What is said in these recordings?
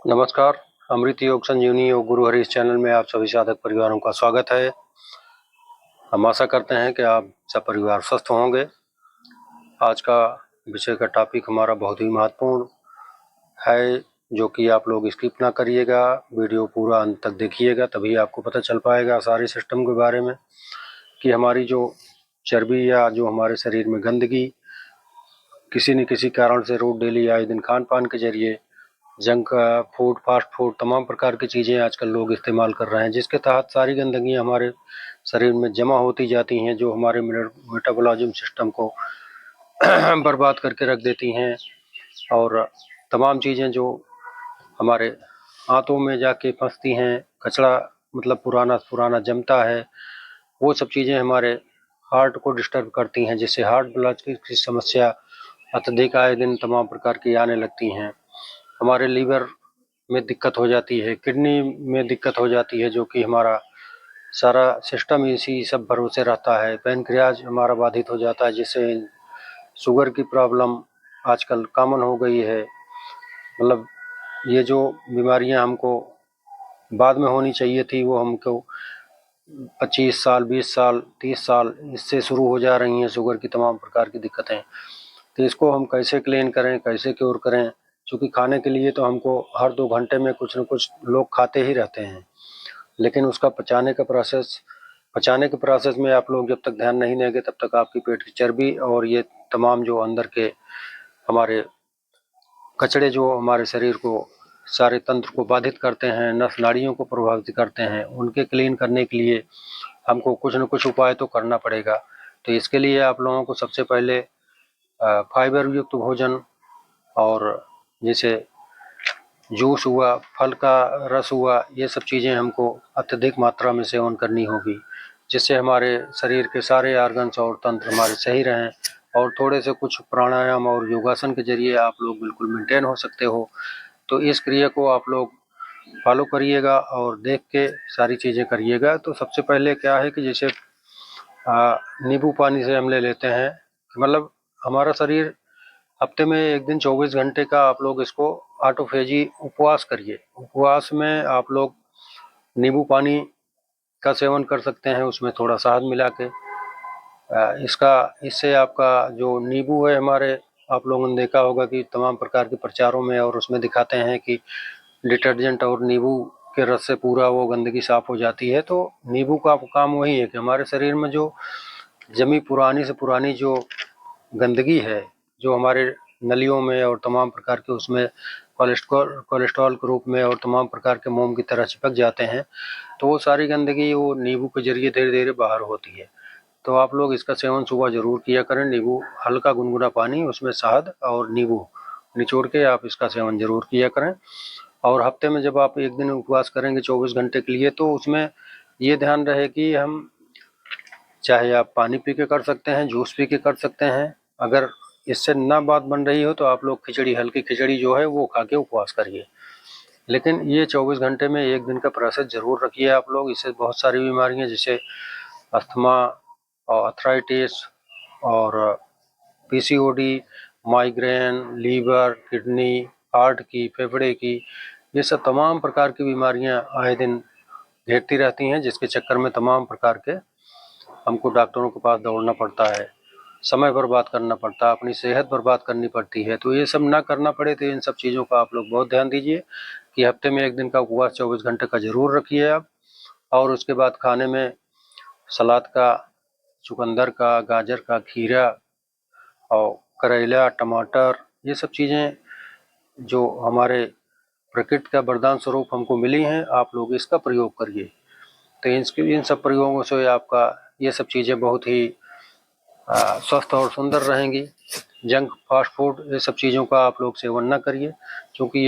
नमस्कार। अमृत योग संजीवनी योग गुरु हरि इस चैनल में आप सभी साधक परिवारों का स्वागत है। हम आशा करते हैं कि आप सब परिवार स्वस्थ होंगे। आज का विषय का टॉपिक हमारा बहुत ही महत्वपूर्ण है, जो कि आप लोग स्किप ना करिएगा, वीडियो पूरा अंत तक देखिएगा, तभी आपको पता चल पाएगा सारे सिस्टम के बारे में कि हमारी जो चर्बी या जो हमारे शरीर में गंदगी किसी न किसी कारण से रोज डेली आए दिन खान पान के जरिए जंक फूड, फास्ट फूड, तमाम प्रकार की चीज़ें आजकल लोग इस्तेमाल कर रहे हैं, जिसके तहत सारी गंदगी हमारे शरीर में जमा होती जाती हैं, जो हमारे मेटाबॉलिज्म सिस्टम को बर्बाद करके रख देती हैं। और तमाम चीज़ें जो हमारे हाथों में जाके फंसती हैं, कचरा मतलब पुराना पुराना जमता है, वो सब चीज़ें हमारे हार्ट को डिस्टर्ब करती हैं, जिससे हार्ट ब्लॉक की समस्या अत्यधिक आए दिन तमाम प्रकार की आने लगती हैं। हमारे लीवर में दिक्कत हो जाती है, किडनी में दिक्कत हो जाती है, जो कि हमारा सारा सिस्टम इसी सब भरोसे रहता है। पैनक्रियाज हमारा बाधित हो जाता है, जिससे शुगर की प्रॉब्लम आजकल कॉमन हो गई है। मतलब ये जो बीमारियां हमको बाद में होनी चाहिए थी, वो हमको 25 साल, 20 साल, 30 साल इससे शुरू हो जा रही हैं, शुगर की तमाम प्रकार की दिक्कतें। तो इसको हम कैसे क्लीन करें, कैसे क्योर करें? क्योंकि खाने के लिए तो हमको हर 2 घंटे में कुछ न कुछ लोग खाते ही रहते हैं, लेकिन उसका पचाने के प्रोसेस में आप लोग जब तक ध्यान नहीं देंगे, तब तक आपकी पेट की चर्बी और ये तमाम जो अंदर के हमारे कचड़े जो हमारे शरीर को सारे तंत्र को बाधित करते हैं, नस नाड़ियों को प्रभावित करते हैं, उनके क्लीन करने के लिए हमको कुछ न कुछ उपाय तो करना पड़ेगा। तो इसके लिए आप लोगों को सबसे पहले फाइबर युक्त भोजन और जैसे जूस हुआ, फल का रस हुआ, ये सब चीज़ें हमको अत्यधिक मात्रा में सेवन करनी होगी, जिससे हमारे शरीर के सारे ऑर्गन्स और तंत्र हमारे सही रहें। और थोड़े से कुछ प्राणायाम और योगासन के जरिए आप लोग बिल्कुल मेंटेन हो सकते हो। तो इस क्रिया को आप लोग फॉलो करिएगा और देख के सारी चीज़ें करिएगा। तो सबसे पहले क्या है कि जैसे नींबू पानी से हम ले लेते हैं, मतलब हमारा शरीर हफ्ते में एक दिन 24 घंटे का आप लोग इसको ऑटोफेजी उपवास करिए। उपवास में आप लोग नींबू पानी का सेवन कर सकते हैं, उसमें थोड़ा शहद मिला के। इससे आपका जो नींबू है हमारे, आप लोगों ने देखा होगा कि तमाम प्रकार के प्रचारों में और उसमें दिखाते हैं कि डिटर्जेंट और नींबू के रस से पूरा वो गंदगी साफ हो जाती है। तो नींबू का काम वही है कि हमारे शरीर में जो जमी पुरानी से पुरानी जो गंदगी है, जो हमारे नलियों में और तमाम प्रकार के उसमें कोलेस्ट्रॉल के रूप में और तमाम प्रकार के मोम की तरह चिपक जाते हैं, तो वो सारी गंदगी वो नींबू के जरिए धीरे धीरे बाहर होती है। तो आप लोग इसका सेवन सुबह जरूर किया करें। नींबू, हल्का गुनगुना पानी, उसमें शहद और नींबू निचोड़ के आप इसका सेवन जरूर किया करें। और हफ्ते में जब आप एक दिन उपवास करेंगे 24 घंटे के लिए, तो उसमें ये ध्यान रहे कि हम चाहे आप पानी पी के कर सकते हैं, जूस पी के कर सकते हैं। अगर इससे ना बात बन रही हो तो आप लोग खिचड़ी, हल्की खिचड़ी जो है वो खा के उपवास करिए। लेकिन ये 24 घंटे में एक दिन का प्रोसेस जरूर रखिए आप लोग। इससे बहुत सारी बीमारियां जैसे अस्थमा और अर्थराइटिस और PCOD, migraine, liver, kidney, heart की, फेफड़े की, ये सब तमाम प्रकार की बीमारियां आए दिन घेरती रहती हैं, जिसके चक्कर में तमाम प्रकार के हमको डॉक्टरों के पास दौड़ना पड़ता है, समय बर्बाद करना पड़ता है, अपनी सेहत बर्बाद करनी पड़ती है। तो ये सब ना करना पड़े, तो इन सब चीज़ों का आप लोग बहुत ध्यान दीजिए कि हफ्ते में एक दिन का उपवास 24 घंटे का जरूर रखिए आप। और उसके बाद खाने में सलाद का, चुकंदर का, गाजर का, खीरा और करेला, टमाटर, ये सब चीज़ें जो हमारे प्रकृति का वरदान स्वरूप हमको मिली हैं, आप लोग इसका प्रयोग करिए। तो इन सब प्रयोगों से आपका ये सब चीज़ें बहुत ही स्वस्थ और सुंदर रहेंगी। जंक, फास्ट फूड, ये सब चीज़ों का आप लोग सेवन ना करिए, क्योंकि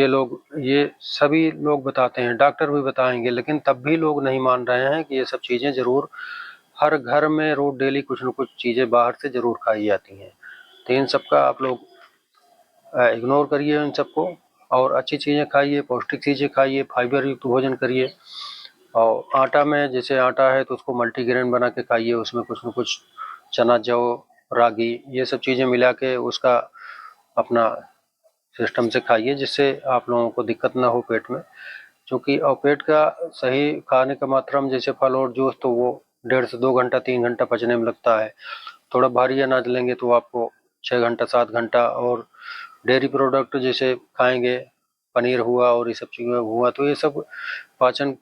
ये सभी लोग बताते हैं, डॉक्टर भी बताएंगे, लेकिन तब भी लोग नहीं मान रहे हैं कि ये सब चीज़ें जरूर हर घर में रोज डेली कुछ न कुछ चीज़ें बाहर से जरूर खाई जाती हैं। तो इन सब का आप लोग इग्नोर करिए इन सबको, और अच्छी चीज़ें खाइए, पौष्टिक चीज़ें खाइए, फाइबर युक्त भोजन करिए। और आटा में, जैसे आटा है तो उसको मल्टीग्रेन बना के खाइए, उसमें कुछ न कुछ चना, जौ, रागी, ये सब चीज़ें मिला के उसका अपना सिस्टम से खाइए, जिससे आप लोगों को दिक्कत ना हो पेट में। क्योंकि और पेट का सही खाने का मात्रा में जैसे फल और जूस, तो वो 1.5 से 2 घंटा 3 घंटा पचने में लगता है। थोड़ा भारी अनाज लेंगे तो आपको 6 घंटा 7 घंटा, और डेयरी प्रोडक्ट जैसे खाएंगे, पनीर हुआ और ये सब चीज़ें हुआ, तो ये सब पाचन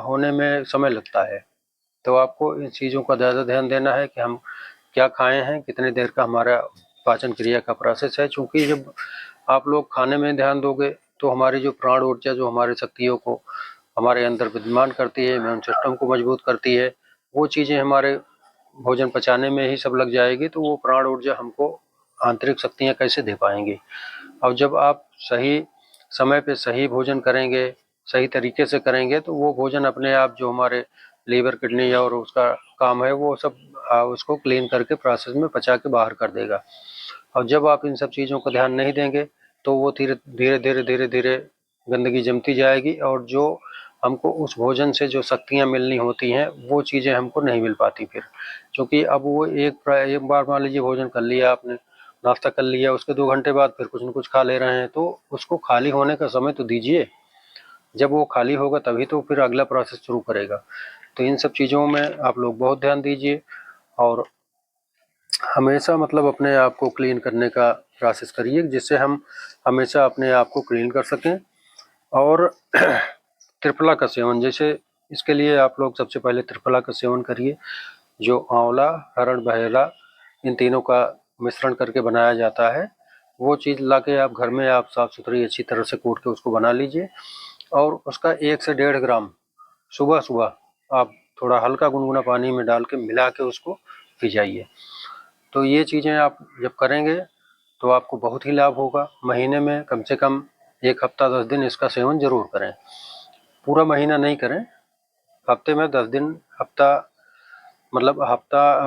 होने में समय लगता है। तो आपको इन चीज़ों का ज़्यादा ध्यान देना है कि हम क्या खाए हैं, कितनी देर का हमारा पाचन क्रिया का प्रोसेस है। चूँकि जब आप लोग खाने में ध्यान दोगे तो हमारी जो प्राण ऊर्जा, जो हमारी शक्तियों को हमारे अंदर विद्यमान करती है, इम्यून सिस्टम को मजबूत करती है, वो चीज़ें हमारे भोजन पचाने में ही सब लग जाएगी, तो वो प्राण ऊर्जा हमको आंतरिक शक्तियाँ कैसे दे पाएंगी। और जब आप सही समय पे सही भोजन करेंगे, सही तरीके से करेंगे, तो वो भोजन अपने आप जो हमारे लीवर, किडनी और उसका काम है, वो सब उसको क्लीन करके प्रोसेस में पचा के बाहर कर देगा। और जब आप इन सब चीज़ों का ध्यान नहीं देंगे तो वो धीरे धीरे धीरे धीरे धीरे गंदगी जमती जाएगी, और जो हमको उस भोजन से जो शक्तियाँ मिलनी होती हैं, वो चीज़ें हमको नहीं मिल पाती फिर। क्योंकि अब वो एक बार मान लीजिए भोजन कर लिया आपने, नाश्ता कर लिया, उसके 2 घंटे बाद फिर कुछ न कुछ खा ले रहे हैं, तो उसको खाली होने का समय तो दीजिए। जब वो खाली होगा तभी तो फिर अगला प्रोसेस शुरू करेगा। तो इन सब चीज़ों में आप लोग बहुत ध्यान दीजिए, और हमेशा मतलब अपने आप को क्लीन करने का प्रोसेस करिए, जिससे हम हमेशा अपने आप को क्लीन कर सकें। और त्रिफला का सेवन, जैसे इसके लिए आप लोग सबसे पहले त्रिफला का सेवन करिए, जो आंवला, हरड़, बहेला, इन तीनों का मिश्रण करके बनाया जाता है। वो चीज़ ला के आप घर में आप साफ़ सुथरी अच्छी तरह से कूट के उसको बना लीजिए, और उसका 1 से 1.5 ग्राम सुबह सुबह आप थोड़ा हल्का गुनगुना पानी में डाल के मिला के उसको पी जाइए। तो ये चीज़ें आप जब करेंगे तो आपको बहुत ही लाभ होगा। महीने में कम से कम 1 हफ्ता 10 दिन इसका सेवन ज़रूर करें। पूरा महीना नहीं करें, हफ्ते में 10 दिन,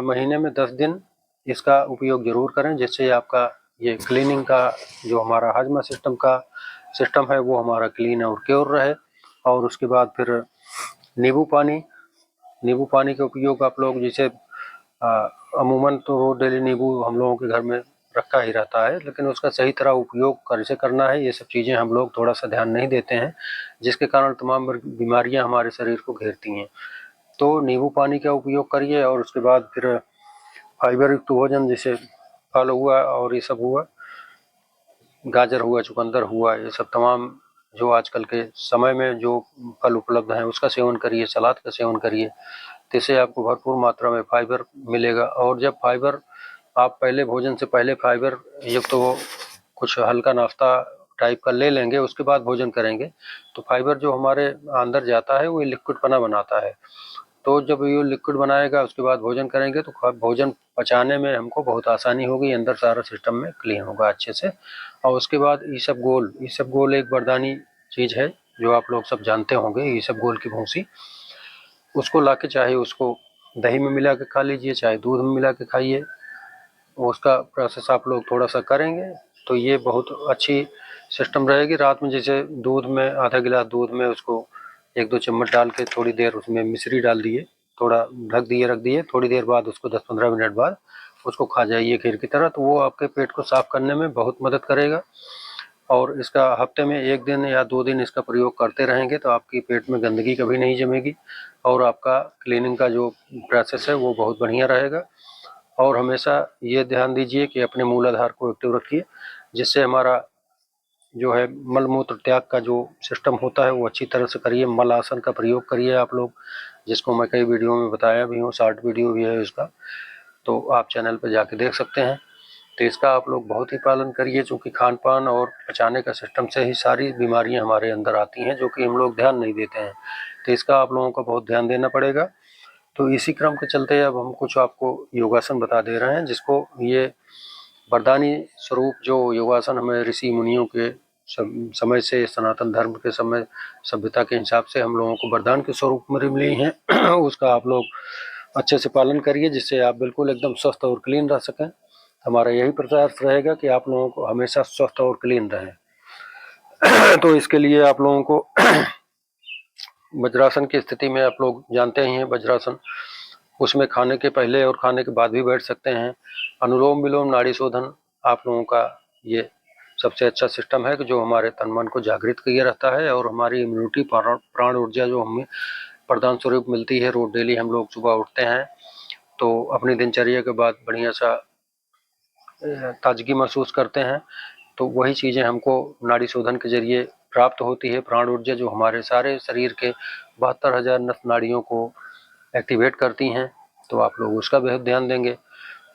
महीने में 10 दिन इसका उपयोग ज़रूर करें, जिससे आपका ये क्लीनिंग का जो हमारा हजमा सिस्टम है, वो हमारा क्लीन और क्योर रहे। और उसके बाद फिर नींबू पानी का उपयोग आप लोग, जैसे अमूमन तो डेली नींबू हम लोगों के घर में रखा ही रहता है, लेकिन उसका सही तरह उपयोग कैसे करना है, ये सब चीज़ें हम लोग थोड़ा सा ध्यान नहीं देते हैं, जिसके कारण तमाम बीमारियां हमारे शरीर को घेरती हैं। तो नींबू पानी का उपयोग करिए, और उसके बाद फिर फाइबर युक्त भोजन, जैसे फल हुआ और ये सब हुआ, गाजर हुआ, चुकंदर हुआ, ये सब तमाम जो आजकल के समय में जो फल उपलब्ध हैं उसका सेवन करिए, सलाद का सेवन करिए, जिससे आपको भरपूर मात्रा में फाइबर मिलेगा। और जब फाइबर आप पहले भोजन से पहले फाइबर युक्त तो कुछ हल्का नाश्ता टाइप का ले लेंगे, उसके बाद भोजन करेंगे, तो फाइबर जो हमारे अंदर जाता है वो लिक्विड पना बनाता है। तो जब ये लिक्विड बनाएगा उसके बाद भोजन करेंगे, तो भोजन पचाने में हमको बहुत आसानी होगी, अंदर सारा सिस्टम में क्लीन होगा अच्छे से। और उसके बाद ईसबगोल एक वरदानी चीज़ है, जो आप लोग सब जानते होंगे। ईसबगोल की भूसी, उसको लाके चाहे उसको दही में मिला के खा लीजिए, चाहे दूध में मिला के खाइए। उसका प्रोसेस आप लोग थोड़ा सा करेंगे तो ये बहुत अच्छी सिस्टम रहेगी। रात में जैसे दूध में आधा गिलास दूध में उसको 1-2 चम्मच डाल के थोड़ी देर उसमें मिश्री डाल दिए, थोड़ा ढक दिए, रख दिए, थोड़ी देर बाद उसको 10-15 मिनट बाद उसको खा जाइए खीर की तरह, तो वो आपके पेट को साफ करने में बहुत मदद करेगा। और इसका हफ्ते में 1 दिन या 2 दिन इसका प्रयोग करते रहेंगे तो आपकी पेट में गंदगी कभी नहीं जमेगी, और आपका क्लीनिंग का जो प्रोसेस है वो बहुत बढ़िया रहेगा। और हमेशा ये ध्यान दीजिए कि अपने मूलाधार को एक्टिव रखिए, जिससे हमारा जो है मल मूत्र त्याग का जो सिस्टम होता है वो अच्छी तरह से करिए। मल आसन का प्रयोग करिए आप लोग, जिसको मैं कई वीडियो में बताया भी हूँ, शॉर्ट वीडियो भी है इसका, तो आप चैनल पर जाके देख सकते हैं। तो इसका आप लोग बहुत ही पालन करिए, चूँकि खान पान और पचाने का सिस्टम से ही सारी बीमारियां हमारे अंदर आती हैं, जो कि हम लोग ध्यान नहीं देते हैं। तो इसका आप लोगों को बहुत ध्यान देना पड़ेगा। तो इसी क्रम के चलते अब हम कुछ आपको योगासन बता दे रहे हैं, जिसको ये वरदानी स्वरूप जो योगासन हमें ऋषि मुनियों के समय से, सनातन धर्म के समय सभ्यता के हिसाब से हम लोगों को वरदान के स्वरूप में मिली हैं उसका आप लोग अच्छे से पालन करिए, जिससे आप बिल्कुल एकदम स्वस्थ और क्लीन रह सकें। हमारा यही प्रयास रहेगा कि आप लोगों को हमेशा स्वस्थ और क्लीन रहें। तो इसके लिए आप लोगों को वज्रासन की स्थिति में, आप लोग जानते ही हैं वज्रासन, उसमें खाने के पहले और खाने के बाद भी बैठ सकते हैं। अनुलोम विलोम नाड़ी शोधन आप लोगों का ये सबसे अच्छा सिस्टम है कि जो हमारे तन मन को जागृत किए रहता है और हमारी इम्यूनिटी प्राण ऊर्जा जो हमें प्रदान स्वरूप मिलती है। रोज डेली हम लोग सुबह उठते हैं तो अपनी दिनचर्या के बाद बढ़िया सा ताजगी महसूस करते हैं, तो वही चीज़ें हमको नाड़ी शोधन के जरिए प्राप्त होती है। प्राण ऊर्जा जो हमारे सारे शरीर के 72,000 नस नाड़ियों को एक्टिवेट करती हैं, तो आप लोग उसका बेहद ध्यान देंगे।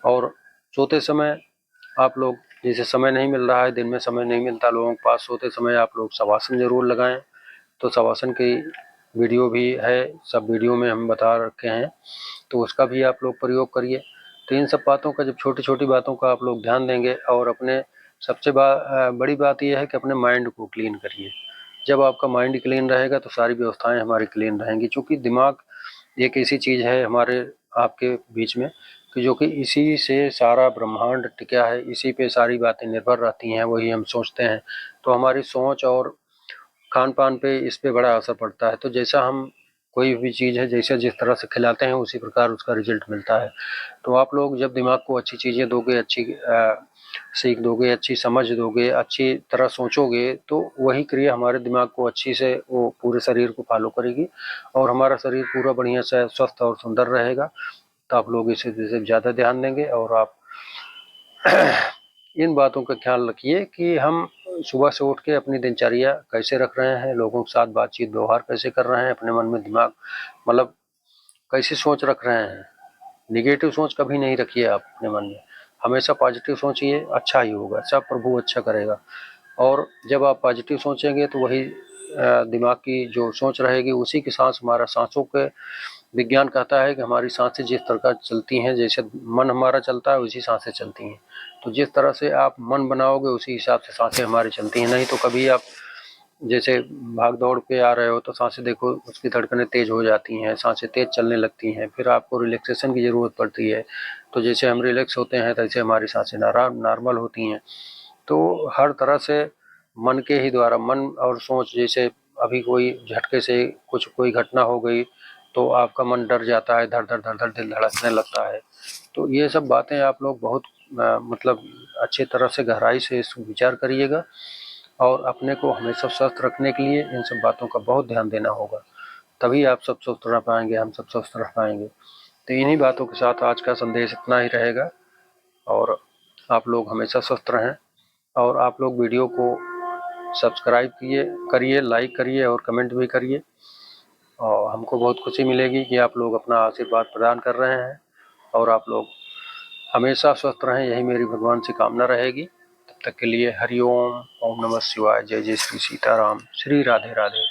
और सोते समय आप लोग, जैसे समय नहीं मिल रहा है, दिन में समय नहीं मिलता लोगों के पास, सोते समय आप लोग शवासन जरूर लगाएं। तो शवासन की वीडियो भी है, सब वीडियो में हम बता रखे हैं, तो उसका भी आप लोग प्रयोग करिए। तो इन सब बातों का, जब छोटी छोटी बातों का आप लोग ध्यान देंगे, और अपने सबसे बड़ी बात यह है कि अपने माइंड को क्लीन करिए। जब आपका माइंड क्लीन रहेगा तो सारी व्यवस्थाएं हमारी क्लीन रहेंगी, क्योंकि दिमाग एक ऐसी चीज़ है हमारे आपके बीच में कि जो कि इसी से सारा ब्रह्मांड टिका है, इसी पे सारी बातें निर्भर रहती हैं, वही हम सोचते हैं। तो हमारी सोच और खान पान पे इस पे बड़ा असर पड़ता है। तो जैसा हम कोई भी चीज़ है, जैसे जिस तरह से खिलाते हैं उसी प्रकार उसका रिजल्ट मिलता है। तो आप लोग जब दिमाग को अच्छी चीज़ें दोगे, अच्छी सीख दोगे, अच्छी समझ दोगे, अच्छी तरह सोचोगे, तो वही क्रिया हमारे दिमाग को अच्छी से वो पूरे शरीर को फॉलो करेगी और हमारा शरीर पूरा बढ़िया से स्वस्थ और सुंदर रहेगा। तो आप लोग इसे ज़्यादा ध्यान देंगे और आप इन बातों का ख्याल रखिए कि हम सुबह से उठ के अपनी दिनचर्या कैसे रख रहे हैं, लोगों के साथ बातचीत व्यवहार कैसे कर रहे हैं, अपने मन में दिमाग मतलब कैसी सोच रख रहे हैं। निगेटिव सोच कभी नहीं रखिए आप अपने मन में, हमेशा पॉजिटिव सोचिए, अच्छा ही होगा, सब प्रभु अच्छा करेगा। और जब आप पॉजिटिव सोचेंगे तो वही दिमाग की जो सोच रहेगी उसी के सांस, हमारा सांसों के विज्ञान कहता है कि हमारी सांसें जिस तरह चलती हैं, जैसे मन हमारा चलता है उसी सांसें चलती हैं। तो जिस तरह से आप मन बनाओगे उसी हिसाब से सांसें हमारी चलती हैं। नहीं तो कभी आप जैसे भाग दौड़ पे आ रहे हो तो सांसें देखो, उसकी धड़कनें तेज हो जाती हैं, सांसें तेज चलने लगती हैं, फिर आपको रिलैक्सेशन की ज़रूरत पड़ती है। तो जैसे हम रिलैक्स होते हैं तैसे हमारी सांसें नॉर्मल होती हैं। तो हर तरह से मन के ही द्वारा, मन और सोच, जैसे अभी कोई झटके से कुछ कोई घटना हो गई तो आपका मन डर जाता है, धड़ धड़ धड़ धड़ दिल धड़कने लगता है। तो ये सब बातें आप लोग बहुत मतलब अच्छे तरह से गहराई से इस विचार करिएगा और अपने को हमेशा स्वस्थ रखने के लिए इन सब बातों का बहुत ध्यान देना होगा, तभी आप सब स्वस्थ रह पाएंगे, हम सब स्वस्थ रह पाएंगे। तो इन्हीं बातों के साथ आज का संदेश इतना ही रहेगा और आप लोग हमेशा स्वस्थ रहें। और आप लोग वीडियो को सब्सक्राइब करिए, लाइक करिए और कमेंट भी करिए, और हमको बहुत खुशी मिलेगी कि आप लोग अपना आशीर्वाद प्रदान कर रहे हैं और आप लोग हमेशा स्वस्थ रहें, यही मेरी भगवान से कामना रहेगी। तब तक के लिए हरि ओम, ओम नमः शिवाय, जय जय श्री सीताराम, श्री राधे राधे।